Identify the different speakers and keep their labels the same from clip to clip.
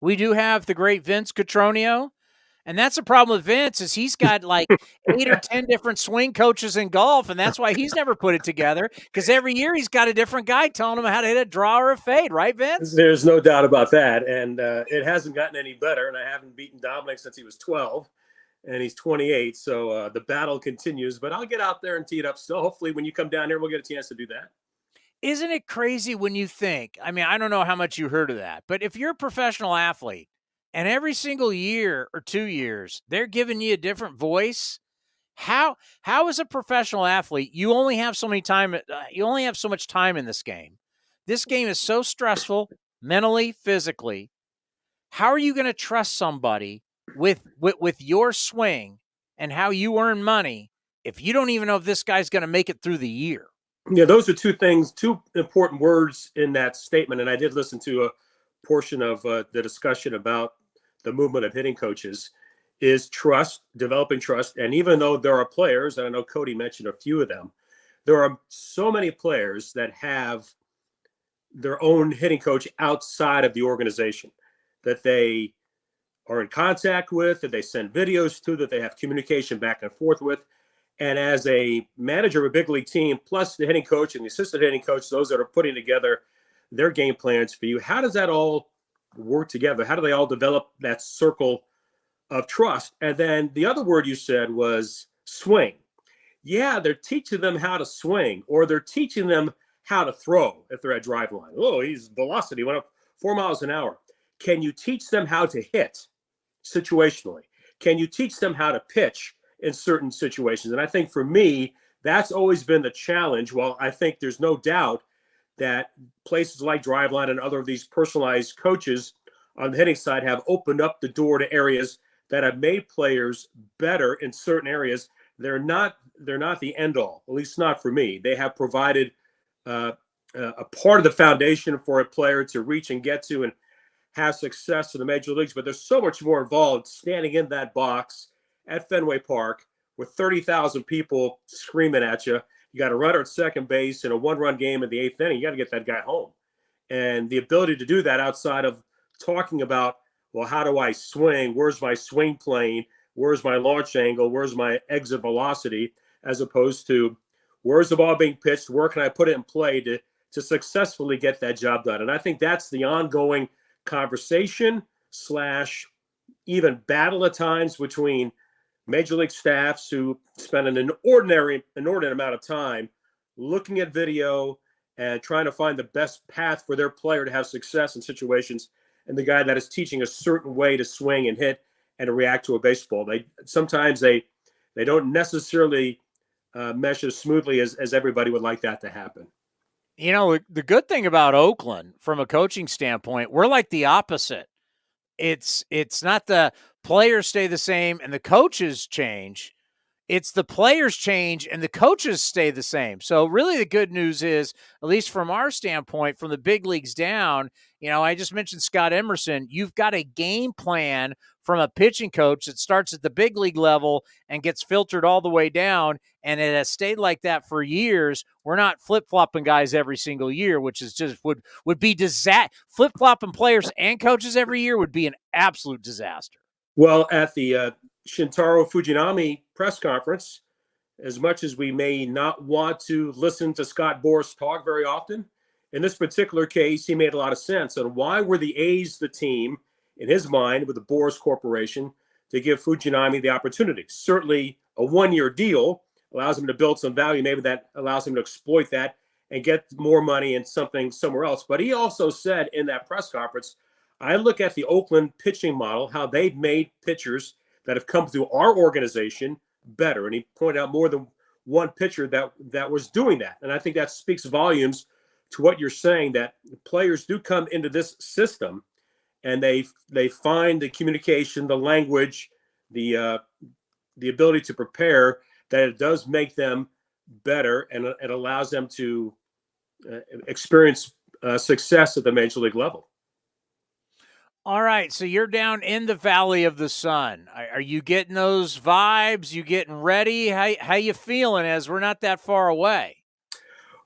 Speaker 1: We do have the great Vince Cotroneo. And that's the problem with Vince is he's got like 8 or 10 different swing coaches in golf, and that's why he's never put it together, because every year he's got a different guy telling him how to hit a draw or a fade, right, Vince?
Speaker 2: There's no doubt about that, and it hasn't gotten any better, and I haven't beaten Dominic since he was 12, and he's 28, so the battle continues, but I'll get out there and tee it up still. Hopefully when you come down here, we'll get a chance to do that.
Speaker 1: Isn't it crazy when you think, I mean, I don't know how much you heard of that, but if you're a professional athlete, and every single year or 2 years, they're giving you a different voice. How as a professional athlete, you only have so much time in this game. This game is so stressful, mentally, physically. How are you going to trust somebody with your swing and how you earn money if you don't even know if this guy's going to make it through the year?
Speaker 2: Yeah, those are two important words in that statement. And I did listen to a portion of the discussion about the movement of hitting coaches is trust, developing trust. And even though there are players, and I know Cody mentioned a few of them, there are so many players that have their own hitting coach outside of the organization that they are in contact with, that they send videos to, that they have communication back and forth with. And as a manager of a big league team, plus the hitting coach and the assistant hitting coach, those that are putting together their game plans for you, how does that all work together? How do they all develop that circle of trust? And then the other word you said was swing. Yeah, they're teaching them how to swing, or they're teaching them how to throw if they're at drive line. Oh, his velocity went up 4 miles an hour. Can you teach them how to hit situationally? Can you teach them how to pitch in certain situations? And I think for me, that's always been the challenge. Well, I think there's no doubt that places like Driveline and other of these personalized coaches on the hitting side have opened up the door to areas that have made players better in certain areas. They're not the end all, at least not for me. They have provided a part of the foundation for a player to reach and get to and have success in the major leagues. But there's so much more involved standing in that box at Fenway Park with 30,000 people screaming at you. You got a runner at second base in a one-run game in the eighth inning. You got to get that guy home. And the ability to do that outside of talking about, well, how do I swing? Where's my swing plane? Where's my launch angle? Where's my exit velocity? As opposed to, where's the ball being pitched? Where can I put it in play to successfully get that job done? And I think that's the ongoing conversation / even battle at times between major league staffs who spend an inordinate amount of time looking at video and trying to find the best path for their player to have success in situations, and the guy that is teaching a certain way to swing and hit and to react to a baseball. Sometimes they don't necessarily mesh as smoothly as everybody would like that to happen.
Speaker 1: You know, the good thing about Oakland from a coaching standpoint, we're like the opposite. It's not the players stay the same and the coaches change. It's the players change and the coaches stay the same. So really the good news is, at least from our standpoint, from the big leagues down, I just mentioned Scott Emerson. You've got a game plan from a pitching coach that starts at the big league level and gets filtered all the way down. And it has stayed like that for years. We're not flip-flopping guys every single year, which is just would be disaster. Flip-flopping players and coaches every year would be an absolute disaster.
Speaker 2: Well, at the Shintaro Fujinami press conference, as much as we may not want to listen to Scott Boras talk very often, in this particular case, he made a lot of sense on why were the A's the team, in his mind, with the Boras Corporation, to give Fujinami the opportunity. Certainly a one-year deal allows him to build some value. Maybe that allows him to exploit that and get more money in something somewhere else. But he also said in that press conference, I look at the Oakland pitching model, how they've made pitchers that have come through our organization better. And he pointed out more than one pitcher that was doing that. And I think that speaks volumes to what you're saying, that players do come into this system and they find the communication, the language, the ability to prepare, that it does make them better and it allows them to experience success at the major league level.
Speaker 1: All right, so you're down in the Valley of the Sun. Are you getting those vibes? You getting ready? How you feeling as we're not that far away?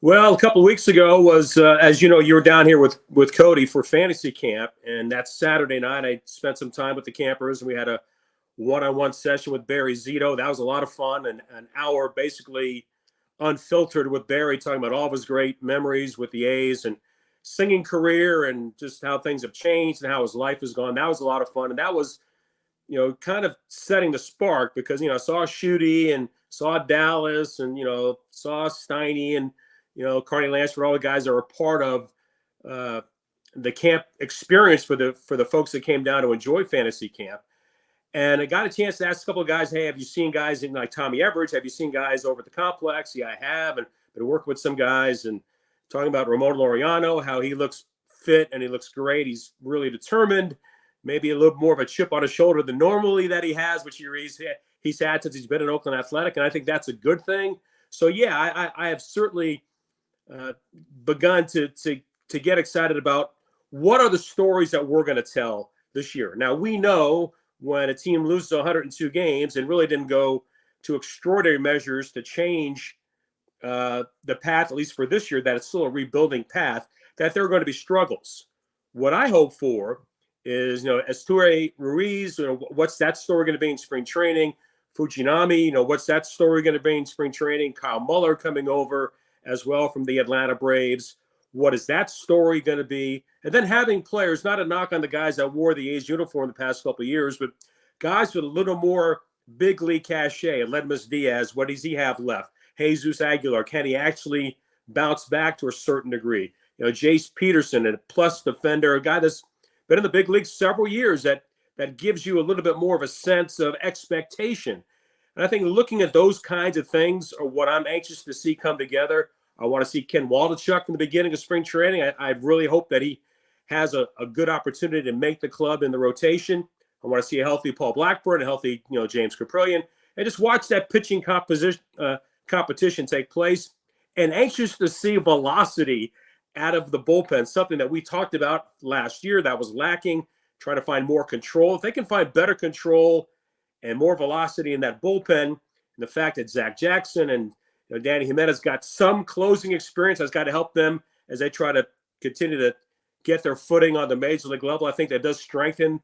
Speaker 2: Well, a couple of weeks ago was, as you know, you were down here with Cody for fantasy camp, and that Saturday night I spent some time with the campers, and we had a one-on-one session with Barry Zito. That was a lot of fun, and an hour basically unfiltered with Barry, talking about all of his great memories with the A's and singing career and just how things have changed and how his life has gone. That was a lot of fun, and that was, kind of setting the spark because, I saw Shooty and saw Dallas and, saw Steiny and, Carney Lansford, all the guys that are a part of the camp experience for the folks that came down to enjoy fantasy camp. And I got a chance to ask a couple of guys, hey, have you seen guys in like Tommy Everidge? Have you seen guys over at the complex? Yeah, I have. And been working with some guys and talking about Ramon Laureano, how he looks fit and he looks great. He's really determined, maybe a little more of a chip on his shoulder than normally that he has, which he's had since he's been in Oakland Athletic. And I think that's a good thing. So, yeah, I have certainly begun to get excited about what are the stories that we're going to tell this year. Now, we know when a team loses 102 games and really didn't go to extraordinary measures to change the path, at least for this year, that it's still a rebuilding path, that there are going to be struggles. What I hope for is, Asture Ruiz, what's that story going to be in spring training? Fujinami, what's that story going to be in spring training? Kyle Muller coming over as well from the Atlanta Braves. What is that story going to be? And then having players, not a knock on the guys that wore the A's uniform the past couple of years, but guys with a little more big league cachet. Ledmus Diaz, what does he have left? Jesus Aguilar, can he actually bounce back to a certain degree? Jace Peterson, a plus defender, a guy that's been in the big leagues several years that gives you a little bit more of a sense of expectation. And I think looking at those kinds of things are what I'm anxious to see come together. I want to see Ken Waldichuk in the beginning of spring training. I really hope that he has a good opportunity to make the club in the rotation. I want to see a healthy Paul Blackburn, a healthy James Caprillion, and just watch that pitching competition take place. And anxious to see velocity out of the bullpen, something that we talked about last year that was lacking, trying to find more control. If they can find better control and more velocity in that bullpen, and the fact that Zach Jackson and Danny Jimenez got some closing experience has got to help them as they try to continue to get their footing on the major league level. I think that does strengthen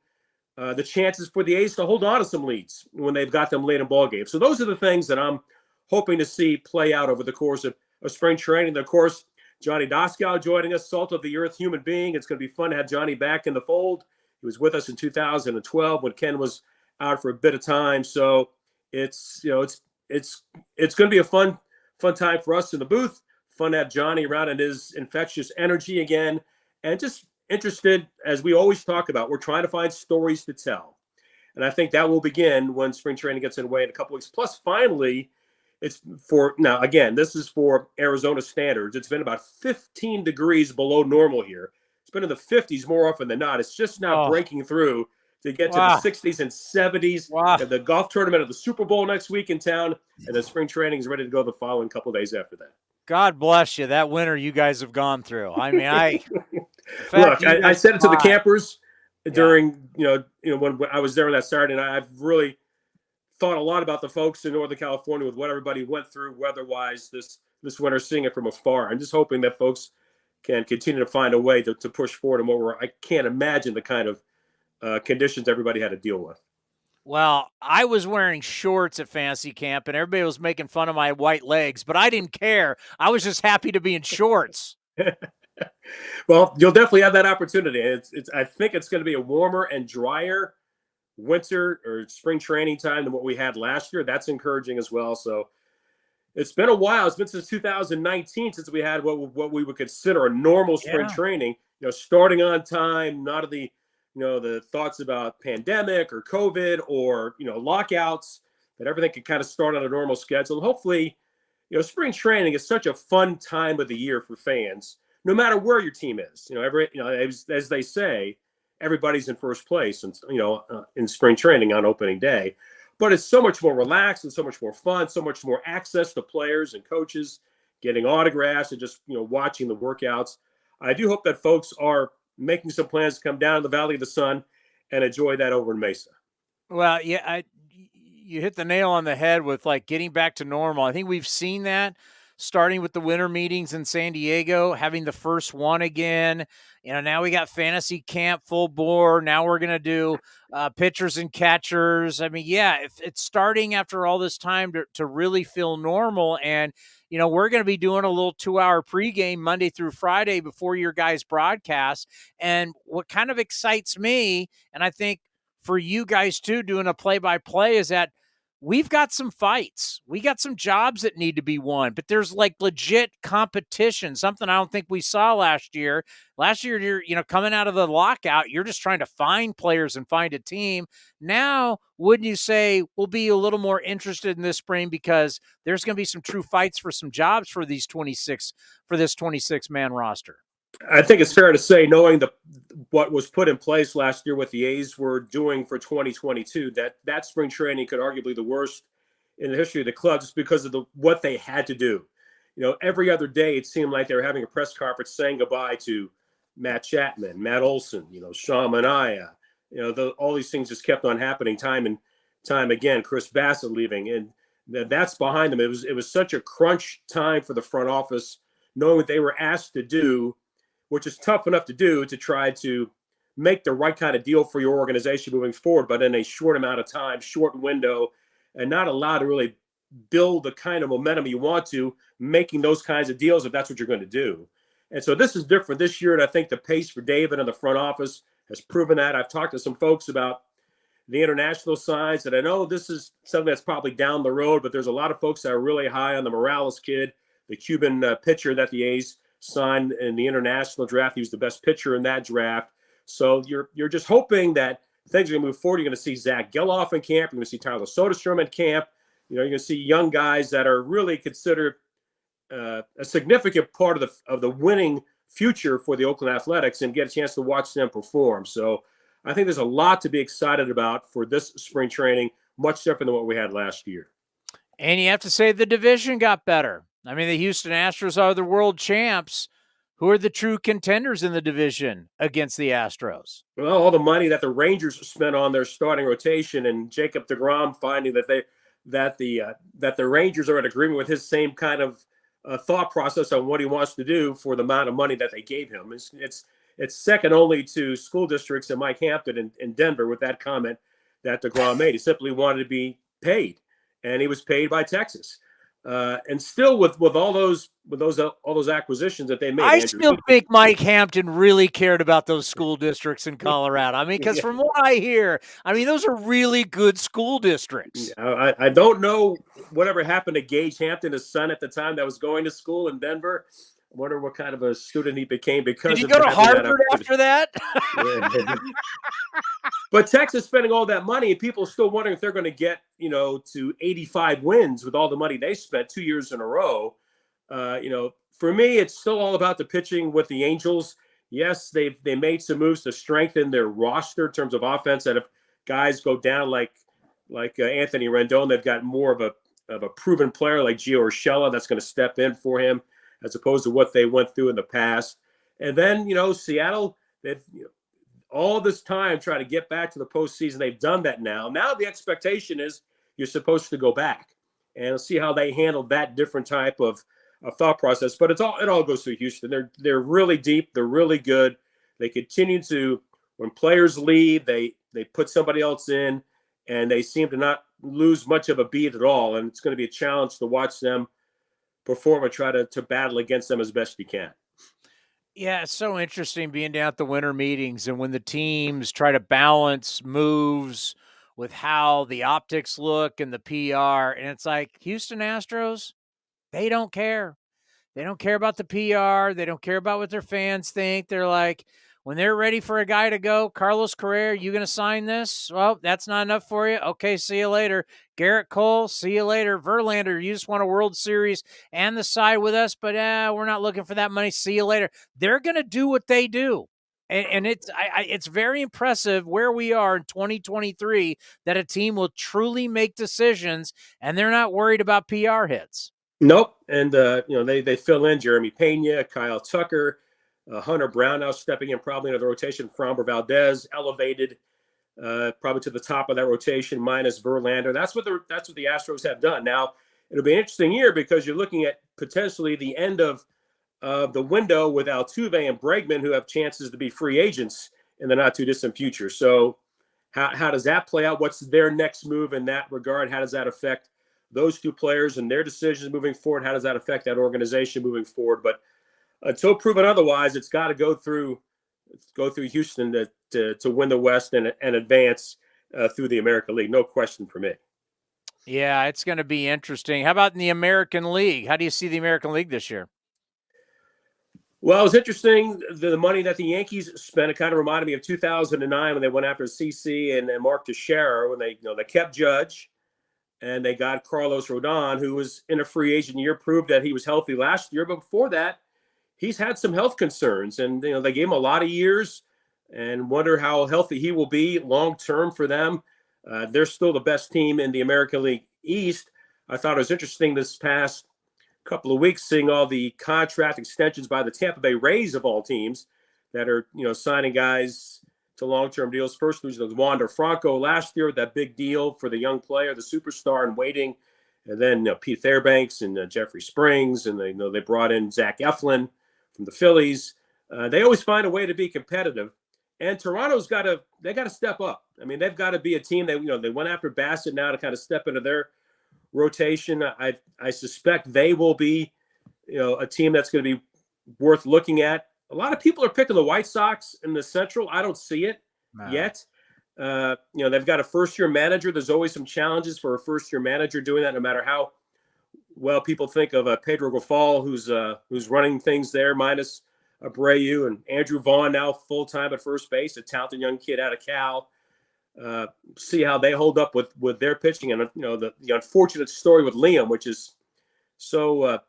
Speaker 2: the chances for the A's to hold on to some leads when they've got them late in ball games. So those are the things that I'm hoping to see play out over the course of spring training. And of course, Johnny Doskow joining us, salt of the earth human being. It's going to be fun to have Johnny back in the fold. He was with us in 2012 when Ken was out for a bit of time. So it's going to be a fun time for us in the booth. Fun to have Johnny around and his infectious energy again. And just interested, as we always talk about, we're trying to find stories to tell. And I think that will begin when spring training gets underway in a couple weeks. Plus, finally, it's for now, again, this is for Arizona standards. It's been about 15 degrees below normal here. It's been in the 50s more often than not. It's just now breaking through to get to the 60s and 70s.
Speaker 1: Wow.
Speaker 2: And the golf tournament of the Super Bowl next week in town, and the spring training is ready to go the following couple of days after that.
Speaker 1: God bless you. That winter you guys have gone through. I mean,
Speaker 2: look, I said it to the campers during, when I was there on that Saturday, and I've really thought a lot about the folks in Northern California with what everybody went through weather-wise this winter, seeing it from afar. I'm just hoping that folks can continue to find a way to push forward and I can't imagine the kind of conditions everybody had to deal with.
Speaker 1: Well, I was wearing shorts at fantasy camp, and everybody was making fun of my white legs, but I didn't care. I was just happy to be in shorts.
Speaker 2: Well, you'll definitely have that opportunity. I think it's going to be a warmer and drier winter or spring training time than what we had last year. That's encouraging as well. So it's been a while. It's been since 2019 since we had what we would consider a normal spring training. Starting on time, not of the the thoughts about pandemic or COVID or lockouts. That everything can kind of start on a normal schedule. And hopefully, spring training is such a fun time of the year for fans, no matter where your team is. As they say, everybody's in first place, and in spring training on opening day. But it's so much more relaxed and so much more fun, so much more access to players and coaches, getting autographs and just watching the workouts. I do hope that folks are making some plans to come down to the Valley of the Sun and enjoy that over in Mesa.
Speaker 1: Well, yeah, you hit the nail on the head with getting back to normal. I think we've seen that starting with the winter meetings in San Diego, having the first one again. Now we got fantasy camp full bore. Now we're going to do pitchers and catchers. I mean, yeah, it's starting after all this time to really feel normal. And, we're going to be doing a little 2-hour pregame Monday through Friday before your guys' broadcast. And what kind of excites me, and I think for you guys too, doing a play-by-play, is that we've got some fights. We got some jobs that need to be won, but there's like legit competition, something I don't think we saw last year. Last year, you're, coming out of the lockout, you're just trying to find players and find a team. Now, wouldn't you say we'll be a little more interested in this spring because there's going to be some true fights for some jobs for this 26-man roster?
Speaker 2: I think it's fair to say, knowing what was put in place last year, what the A's were doing for 2022, that spring training could arguably the worst in the history of the club, just because of what they had to do. Every other day it seemed like they were having a press conference saying goodbye to Matt Chapman, Matt Olson, Sean Manaea. All these things just kept on happening time and time again. Chris Bassett leaving, and that's behind them. It was such a crunch time for the front office, knowing what they were asked to do, which is tough enough to do, to try to make the right kind of deal for your organization moving forward, but in a short amount of time, short window, and not allowed to really build the kind of momentum you want to, making those kinds of deals if that's what you're going to do. And so this is different this year, and I think the pace for David and the front office has proven that. I've talked to some folks about the international signs, and I know this is something that's probably down the road, but there's a lot of folks that are really high on the Morales kid, the Cuban pitcher that the A's signed in the international draft. He was the best pitcher in that draft. So you're just hoping that things are going to move forward. You're going to see Zach Geloff in camp. You're going to see Tyler Soderstrom in camp. You're going to see young guys that are really considered a significant part of the winning future for the Oakland Athletics, and get a chance to watch them perform. So I think there's a lot to be excited about for this spring training, much different than what we had last year.
Speaker 1: And you have to say the division got better. I mean, the Houston Astros are the world champs. Who are the true contenders in the division against the Astros?
Speaker 2: Well, all the money that the Rangers spent on their starting rotation, and Jacob deGrom finding that the Rangers are in agreement with his same kind of thought process on what he wants to do for the amount of money that they gave him. It's second only to school districts and Mike Hampton in Denver with that comment that deGrom made. He simply wanted to be paid, and he was paid by Texas. And still with all those acquisitions that they made,
Speaker 1: I still think Mike Hampton really cared about those school districts in Colorado. I mean, because from what I hear, those are really good school districts.
Speaker 2: I don't know whatever happened to Gage Hampton, his son at the time that was going to school in Denver. I wonder what kind of a student he became because.
Speaker 1: Did he go to Harvard after that?
Speaker 2: Yeah. But Texas spending all that money, and people are still wondering if they're going to get, to 85 wins with all the money they spent 2 years in a row. For me, it's still all about the pitching with the Angels. Yes, they made some moves to strengthen their roster in terms of offense. That if guys go down like Anthony Rendon, they've got more of a proven player like Gio Urshela that's going to step in for him, as opposed to what they went through in the past. And then, Seattle, they've all this time trying to get back to the postseason. They've done that now. Now the expectation is you're supposed to go back and see how they handle that different type of thought process. But it all goes through Houston. They're really deep. They're really good. They continue to, when players leave, they put somebody else in, and they seem to not lose much of a beat at all. And it's going to be a challenge to watch them perform and try to battle against them as best you can.
Speaker 1: Yeah, it's so interesting being down at the winter meetings and when the teams try to balance moves with how the optics look and the PR. And it's like Houston Astros, they don't care. They don't care about the PR. They don't care about what their fans think. They're like, when they're ready for a guy to go, Carlos Correa, you going to sign this? Well, that's not enough for you. Okay, see you later. Garrett Cole, see you later. Verlander, you just won a World Series and the side with us, but we're not looking for that money. See you later. They're going to do what they do. And it's very impressive where we are in 2023 that a team will truly make decisions and they're not worried about PR hits.
Speaker 2: Nope. And, they fill in Jeremy Pena, Kyle Tucker, Hunter Brown now stepping in probably into the rotation. Framber Valdez elevated probably to the top of that rotation minus Verlander. That's what the Astros have done. Now, it'll be an interesting year because you're looking at potentially the end of the window with Altuve and Bregman, who have chances to be free agents in the not too distant future. So how does that play out? What's their next move in that regard? How does that affect those two players and their decisions moving forward? How does that affect that organization moving forward? But until proven otherwise, it's got to go through Houston to win the West and advance through the American League. No question for me.
Speaker 1: Yeah, it's going to be interesting. How about in the American League? How do you see the American League this year?
Speaker 2: Well, it was interesting. The money that the Yankees spent, it kind of reminded me of 2009 when they went after CC and Mark Teixeira when they kept Judge and they got Carlos Rodon, who was in a free agent year, proved that he was healthy last year. But before that, he's had some health concerns, and they gave him a lot of years and wonder how healthy he will be long term for them. They're still the best team in the American League East. I thought it was interesting this past couple of weeks seeing all the contract extensions by the Tampa Bay Rays of all teams that are signing guys to long-term deals. First was Wander Franco last year with that big deal for the young player, the superstar in waiting, and then Pete Fairbanks and Jeffrey Springs, and they brought in Zach Eflin from the Phillies. They always find a way to be competitive, and Toronto's got to step up. I mean, they've got to be a team that they went after Bassett now to kind of step into their rotation. I suspect they will be a team that's going to be worth looking at. A lot of people are picking the White Sox in the Central. I don't see it yet. They've got a first-year manager. There's always some challenges for a first-year manager doing that, no matter how well people think of Pedro Grifol, who's running things there, minus Abreu, and Andrew Vaughn now full-time at first base, a talented young kid out of Cal. See how they hold up with their pitching, and the unfortunate story with Liam, which is so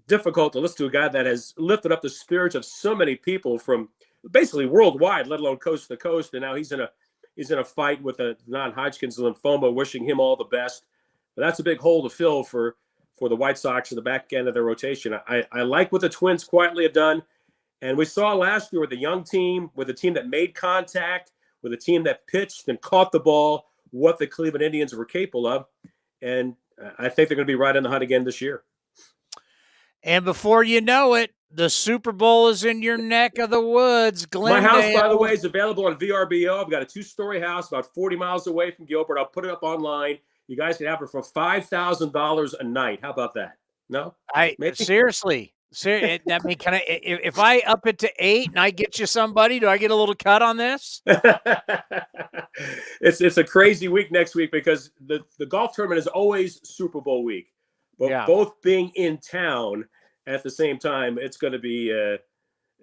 Speaker 2: difficult to listen to, a guy that has lifted up the spirits of so many people from basically worldwide, let alone coast to coast, and now he's in a fight with a non-Hodgkin's lymphoma. Wishing him all the best, but that's a big hole to fill for the White Sox in the back end of their rotation. I like what the Twins quietly have done, and we saw last year with a young team, with a team that made contact, with a team that pitched and caught the ball, what the Cleveland Indians were capable of. And I think they're going to be right in the hunt again this year.
Speaker 1: And before you know it, the Super Bowl is in your neck of the woods. Glendale.
Speaker 2: My house, by the way, is available on VRBO. I've got a 2-story house about 40 miles away from Gilbert. I'll put it up online. You guys can have it for $5,000 a night. How about that? No?
Speaker 1: Seriously. I mean, if I up it to 8 and I get you somebody, do I get a little cut on this?
Speaker 2: It's a crazy week next week because the golf tournament is always Super Bowl week. But both being in town at the same time, it's going to be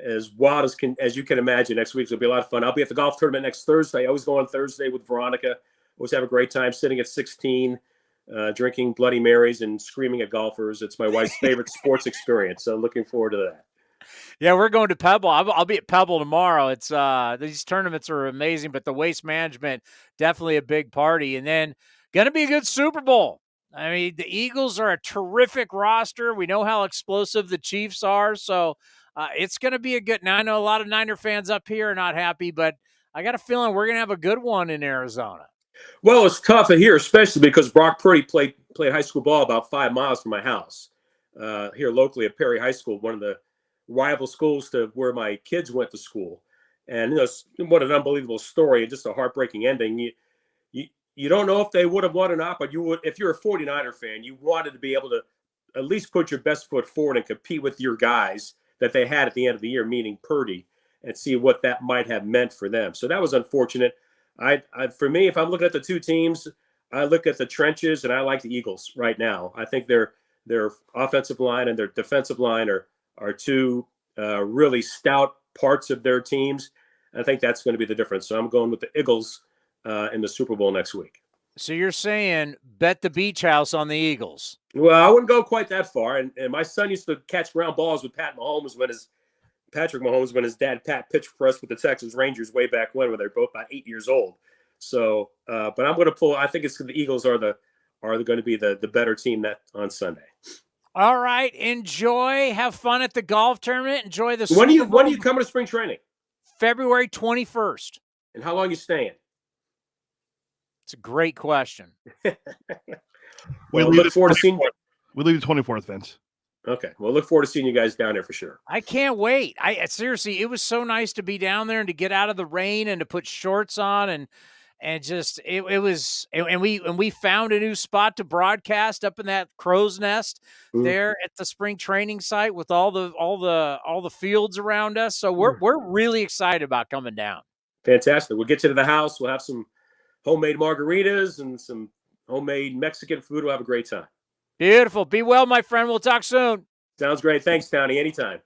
Speaker 2: as wild as you can imagine. Next week, it'll be a lot of fun. I'll be at the golf tournament next Thursday. I always go on Thursday with Veronica. Always have a great time sitting at 16. Drinking Bloody Marys and screaming at golfers. It's my wife's favorite sports experience. So I'm looking forward to that.
Speaker 1: Yeah, we're going to Pebble. I'll be at Pebble tomorrow. It's these tournaments are amazing, but the Waste Management, definitely a big party. And then going to be a good Super Bowl. I mean, the Eagles are a terrific roster. We know how explosive the Chiefs are. So it's going to be a good – now I know a lot of Niner fans up here are not happy, but I got a feeling we're going to have a good one in Arizona.
Speaker 2: Well, it's tough here, especially because Brock Purdy played high school ball about 5 miles from my house here locally at Perry High School, one of the rival schools to where my kids went to school. And what an unbelievable story and just a heartbreaking ending. You don't know if they would have won or not, but you would. If you're a 49er fan, you wanted to be able to at least put your best foot forward and compete with your guys that they had at the end of the year, meaning Purdy, and see what that might have meant for them. So that was unfortunate. For me, if I'm looking at the two teams, I look at the trenches, and I like the Eagles right now. I think their offensive line and their defensive line are two really stout parts of their teams. I think that's going to be the difference. So I'm going with the Eagles in the Super Bowl next week. So
Speaker 1: you're saying bet the beach house on the Eagles?
Speaker 2: Well, I wouldn't go quite that far. And my son used to catch ground balls with Patrick Mahomes when his dad Pat pitched for us with the Texas Rangers way back when they were both about 8 years old. So, but I'm going to pull. I think the Eagles are going to be the better team that on Sunday. All right, enjoy, have fun at the golf tournament. Enjoy the. When are you coming to spring training? February 21st. And how long are you staying? It's a great question. Well, we look forward to seeing.
Speaker 3: We leave the 24th, Vince.
Speaker 2: Okay. Well, look forward to seeing you guys down there for sure.
Speaker 1: I can't wait. I seriously, it was so nice to be down there and to get out of the rain and to put shorts on and just it was and we found a new spot to broadcast up in that crow's nest there at the spring training site with all the fields around us. So we're really excited about coming down.
Speaker 2: Fantastic. We'll get you to the house. We'll have some homemade margaritas and some homemade Mexican food. We'll have a great time.
Speaker 1: Beautiful. Be well, my friend. We'll talk soon.
Speaker 2: Sounds great. Thanks, Townie. Anytime.